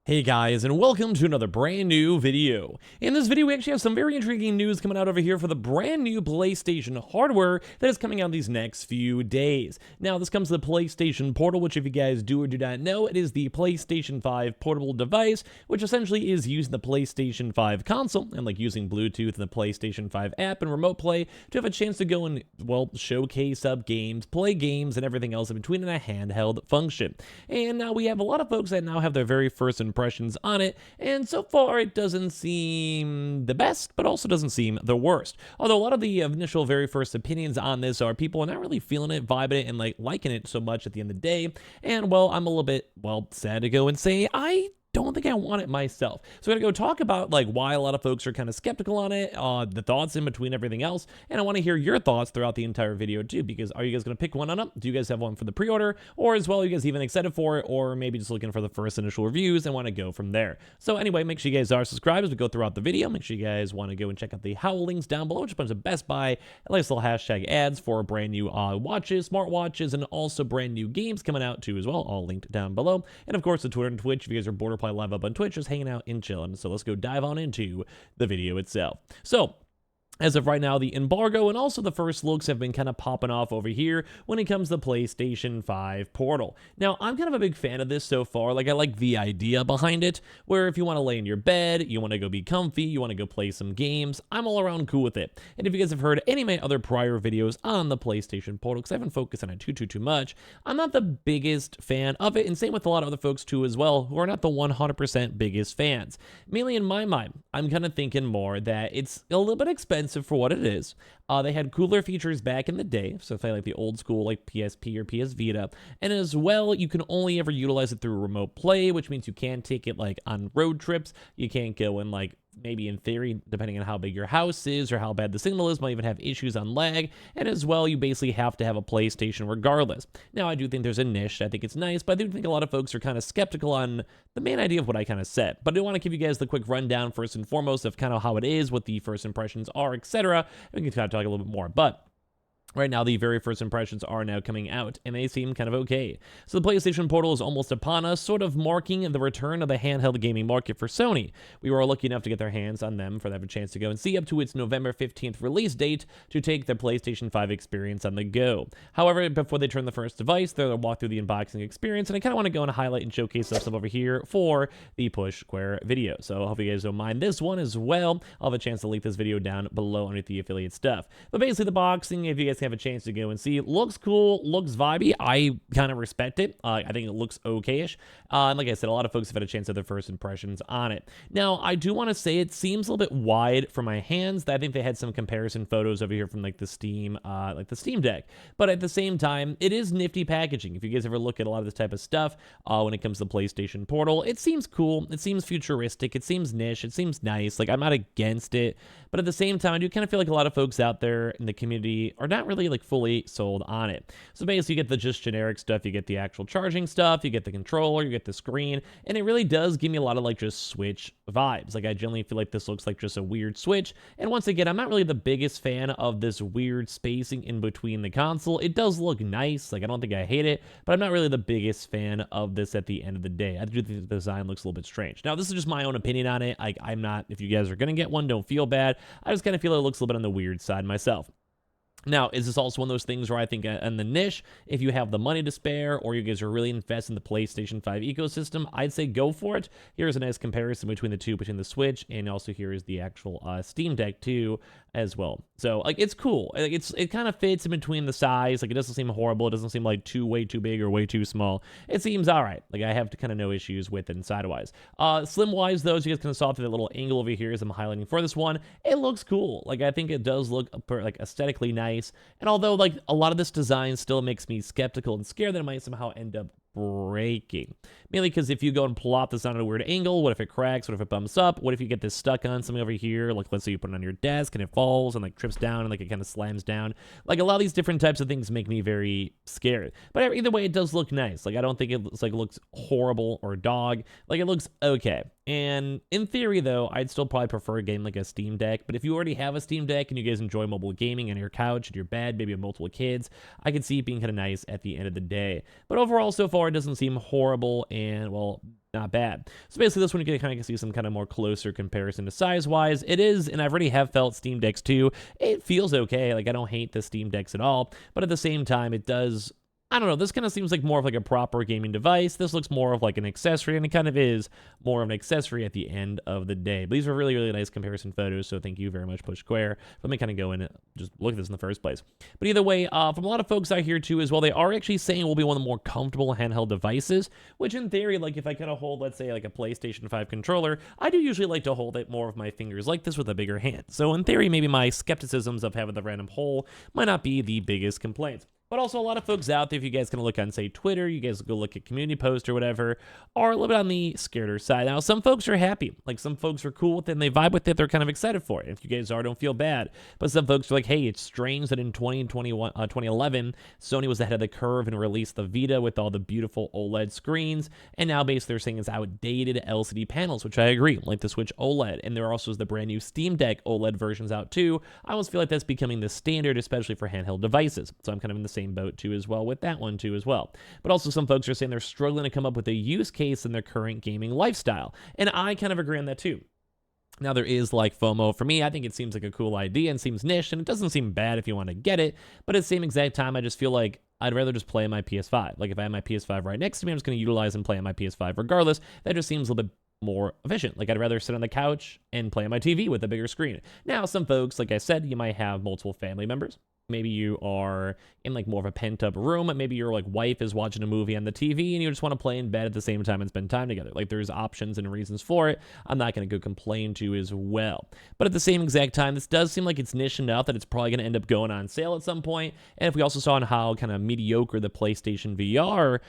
Hey guys, and welcome to another brand new video. In this video, we actually have some very intriguing news coming out over here for the brand new PlayStation hardware that is coming out these next few days. Now, this comes to the PlayStation Portal, which if you guys do or do not know, it is the PlayStation 5 portable device, which essentially is using the PlayStation 5 console and like using Bluetooth and the PlayStation 5 app and remote play to have a chance to go and, well, showcase up games, play games, and everything else in between in a handheld function. And now we have a lot of folks that now have their very first impressions on it, and so far it doesn't seem the best, but also doesn't seem the worst. Although a lot of the initial very first opinions on this are people are not really feeling it, vibing it, and like liking it so much at the end of the day. And well, I'm a little bit, well, sad to go and say I don't think I want it myself. So we're gonna go talk about like why a lot of folks are kind of skeptical on it, the thoughts in between everything else, and I want to hear your thoughts throughout the entire video too, because are you guys gonna pick one on up? Do you guys have one for the pre-order, or as well, are you guys even excited for it, or maybe just looking for the first initial reviews and want to go from there? So anyway, make sure you guys are subscribed as we go throughout the video. Make sure you guys want to go and check out the Howl links down below, which are a bunch of Best Buy and nice little hashtag ads for brand new watches, smartwatches, and also brand new games coming out too as well, all linked down below. And of course, the Twitter and Twitch if you guys are bored or play live up on Twitch, just hanging out and chilling. So let's go dive on into the video itself. So as of right now, the embargo and also the first looks have been kind of popping off over here when it comes to PlayStation 5 Portal. Now, I'm kind of a big fan of this so far. Like, I like the idea behind it, where if you want to lay in your bed, you want to go be comfy, you want to go play some games, I'm all around cool with it. And if you guys have heard any of my other prior videos on the PlayStation Portal, because I haven't focused on it too much, I'm not the biggest fan of it, and same with a lot of other folks too as well, who are not the 100% biggest fans. Mainly in my mind, I'm kind of thinking more that it's a little bit expensive for what it is. They had cooler features back in the day, so if I like the old school like PSP or PS Vita, and as well, you can only ever utilize it through remote play, which means you can't take it like on road trips. You can't go and like, maybe in theory, depending on how big your house is or how bad the signal is, might even have issues on lag, and as well, you basically have to have a PlayStation regardless. Now, I do think there's a niche, I think it's nice, but I do think a lot of folks are kind of skeptical on the main idea of what I kind of said. But I do want to give you guys the quick rundown first and foremost of kind of how it is, what the first impressions are, etc. We can kind of talk a little bit more, but right now, the very first impressions are now coming out, and they seem kind of okay. So the PlayStation Portal is almost upon us, sort of marking the return of the handheld gaming market for Sony. We were lucky enough to get their hands on them for them a chance to go and see up to its November 15th release date to take their PlayStation 5 experience on the go. However, before they turn the first device, they'll walk through the unboxing experience, and I kind of want to go and highlight and showcase some stuff over here for the push square video. So I hope you guys don't mind this one as well. I'll have a chance to link this video down below underneath the affiliate stuff. But basically, the boxing, if you guys have a chance to go and see, looks cool, looks vibey. I kind of respect it. I think it looks okay-ish. And like I said, a lot of folks have had a chance of their first impressions on it. Now, I do want to say it seems a little bit wide for my hands. I think they had some comparison photos over here from like the Steam Deck. But at the same time, it is nifty packaging. If you guys ever look at a lot of this type of stuff when it comes to the PlayStation Portal, it seems cool. It seems futuristic. It seems niche. It seems nice. Like, I'm not against it. But at the same time, I do kind of feel like a lot of folks out there in the community are not really like fully sold on it. So basically, you get the just generic stuff, you get the actual charging stuff, you get the controller, you get the screen, and it really does give me a lot of like just Switch vibes. Like, I generally feel like this looks like just a weird Switch. And once again, I'm not really the biggest fan of this weird spacing in between the console. It does look nice. Like, I don't think I hate it, but I'm not really the biggest fan of this at the end of the day. I do think the design looks a little bit strange. Now, this is just my own opinion on it. I'm not, if you guys are going to get one, don't feel bad. I just kind of feel it looks a little bit on the weird side myself. Now, is this also one of those things where I think in the niche, if you have the money to spare or you guys are really invested in the PlayStation 5 ecosystem, I'd say go for it. Here's a nice comparison between the two, between the Switch, and also here is the actual Steam Deck too as well. So, like, it's cool. Like, it kind of fits in between the size. Like, it doesn't seem horrible. It doesn't seem like way too big or way too small. It seems all right. Like, I have kind of no issues with it inside-wise. Slim-wise, though, as you guys kind of saw through that little angle over here as I'm highlighting for this one, it looks cool. Like, I think it does look, like, aesthetically nice. And although, like, a lot of this design still makes me skeptical and scared that it might somehow end up breaking. Mainly because if you go and plop this on at a weird angle, what if it cracks? What if it bumps up? What if you get this stuck on something over here? Like, let's say you put it on your desk and it falls and like trips down and like it kind of slams down. Like, a lot of these different types of things make me very scared. But either way, it does look nice. Like, I don't think it looks horrible or dog. Like, it looks okay. And in theory, though, I'd still probably prefer a game like a Steam Deck. But if you already have a Steam Deck and you guys enjoy mobile gaming on your couch, in your bed, maybe with multiple kids, I could see it being kind of nice at the end of the day. But overall, so far, far, it doesn't seem horrible and, well, not bad. So basically, this one you can kind of see some kind of more closer comparison to size-wise. It is, and I've already have felt Steam Decks too. It feels okay. Like, I don't hate the Steam Decks at all, but at the same time, it does... I don't know, this kind of seems like more of like a proper gaming device. This looks more of like an accessory, and it kind of is more of an accessory at the end of the day. But these are really, really nice comparison photos, so thank you very much, Push Square. Let me kind of go in and just look at this in the first place. But either way, from a lot of folks out here too as well, they are actually saying it will be one of the more comfortable handheld devices, which in theory, like if I kind of hold, let's say, like a PlayStation 5 controller, I do usually like to hold it more with my fingers like this with a bigger hand. So in theory, maybe my skepticisms of having the random hole might not be the biggest complaints. But also a lot of folks out there, if you guys can look on, say, Twitter, you guys go look at community posts or whatever, are a little bit on the scareder side. Now, some folks are happy. Like, some folks are cool with it and they vibe with it. They're kind of excited for it. If you guys are, don't feel bad. But some folks are like, hey, it's strange that in 2011, Sony was ahead of the curve and released the Vita with all the beautiful OLED screens. And now basically they're saying it's outdated LCD panels, which I agree, like the Switch OLED. And there also is the brand new Steam Deck OLED versions out too. I almost feel like that's becoming the standard, especially for handheld devices. So I'm kind of in the same boat too as well with that one too as well. But also some folks are saying they're struggling to come up with a use case in their current gaming lifestyle. And I kind of agree on that too. Now, there is like FOMO. For me, I think it seems like a cool idea and seems niche, and it doesn't seem bad if you want to get it. But at the same exact time, I just feel like I'd rather just play on my PS5. Like if I have my PS5 right next to me, I'm just going to utilize and play on my PS5 regardless. That just seems a little bit more efficient. Like I'd rather sit on the couch and play on my TV with a bigger screen. Now, some folks, like I said, you might have multiple family members. Maybe you are in like more of a pent-up room. Maybe your like wife is watching a movie on the TV and you just want to play in bed at the same time and spend time together. Like there's options and reasons for it. I'm not going to go complain to as well. But at the same exact time, this does seem like it's niche enough that it's probably going to end up going on sale at some point. And if we also saw on how kind of mediocre the PlayStation VR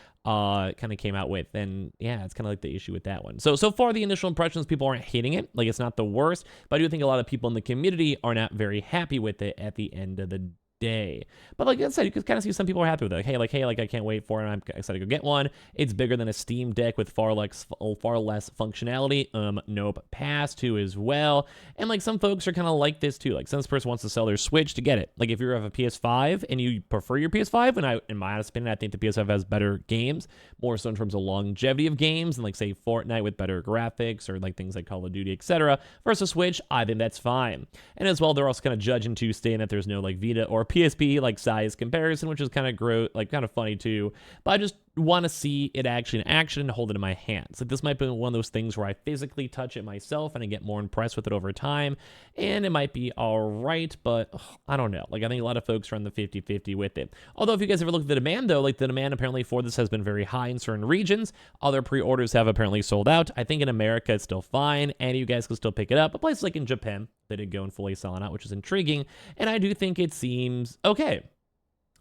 kind of came out with, then yeah, it's kind of like the issue with that one. So far the initial impressions, people aren't hating it. Like it's not the worst, but I do think a lot of people in the community are not very happy with it at the end of the day. But like I said, you can kind of see some people are happy with it. Like, hey, I can't wait for it. I'm excited to go get one. It's bigger than a Steam Deck with far less functionality. Nope. Pass too as well. And like some folks are kind of like this too. Like some person wants to sell their Switch to get it. Like if you have a PS5 and you prefer your PS5, and in my honest opinion, I think the PS5 has better games, more so in terms of longevity of games, and like say Fortnite with better graphics or like things like Call of Duty, etc. Versus Switch, I think that's fine. And as well, they're also kind of judging too, saying that there's no like Vita or PSP like size comparison, which is kind of funny too. But I just want to see it actually in action and hold it in my hands. Like this might be one of those things where I physically touch it myself and I get more impressed with it over time, and it might be all right, but I don't know. Like I think a lot of folks are on the 50-50 with it. Although if you guys ever look at the demand though, like the demand apparently for this has been very high in certain regions. Other pre-orders have apparently sold out. I think in America it's still fine and you guys can still pick it up, but places like in Japan, they did go and fully selling out, which is intriguing, and I do think it seems okay.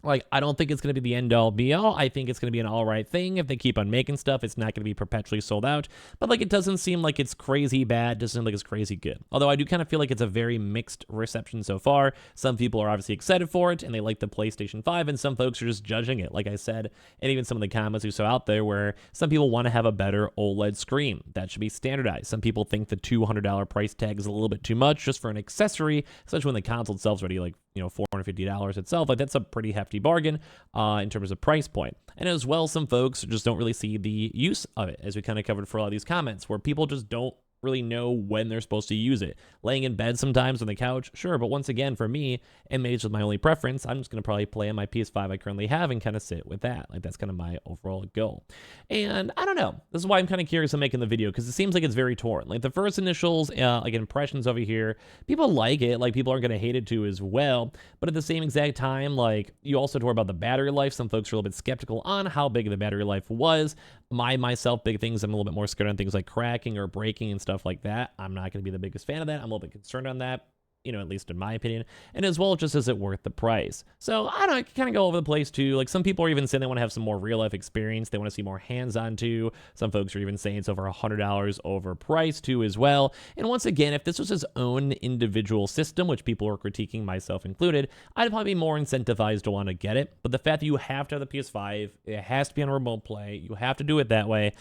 Like, I don't think it's going to be the end-all, be-all. I think it's going to be an all-right thing. If they keep on making stuff, it's not going to be perpetually sold out. But, like, it doesn't seem like it's crazy bad. It doesn't seem like it's crazy good. Although I do kind of feel like it's a very mixed reception so far. Some people are obviously excited for it, and they like the PlayStation 5, and some folks are just judging it, like I said. And even some of the comments we saw out there where some people want to have a better OLED screen. That should be standardized. Some people think the $200 price tag is a little bit too much just for an accessory, especially when the console itself is already, like, $450 itself. Like that's a pretty hefty bargain in terms of price point. And as well, some folks just don't really see the use of it, as we kind of covered for a lot of these comments, where people just don't really know when they're supposed to use it. Laying in bed sometimes on the couch, sure, but once again, for me, and maybe it's just my only preference, I'm just going to probably play on my PS5 I currently have and kind of sit with that. Like, that's kind of my overall goal. And I don't know. This is why I'm kind of curious on making the video, because it seems like it's very torn. Like, the first initials, like impressions over here, people like it. Like, people aren't going to hate it too as well. But at the same exact time, like, you also talk about the battery life. Some folks are a little bit skeptical on how big the battery life was. Myself, big things, I'm a little bit more scared on things like cracking or breaking and stuff like that. I'm not going to be the biggest fan of that. I'm a little bit concerned on that, at least in my opinion. And as well, just is it worth the price? So I don't know, it can kind of go over the place too. Like some people are even saying they want to have some more real life experience. They want to see more hands-on too. Some folks are even saying it's over $100 overpriced too as well. And once again, if this was his own individual system, which people are critiquing, myself included, I'd probably be more incentivized to want to get it. But the fact that you have to have the PS5, it has to be on remote play, you have to do it that way,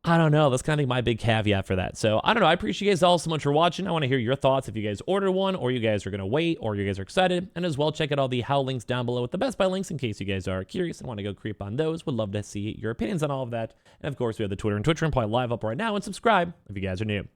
I don't know. That's kind of my big caveat for that. So I don't know. I appreciate you guys all so much for watching. I want to hear your thoughts if you guys ordered one, or you guys are going to wait, or you guys are excited. And as well, check out all the how links down below with the Best Buy links in case you guys are curious and want to go creep on those. Would love to see your opinions on all of that. And of course, we have the Twitter and Twitch and probably live up right now. And subscribe if you guys are new.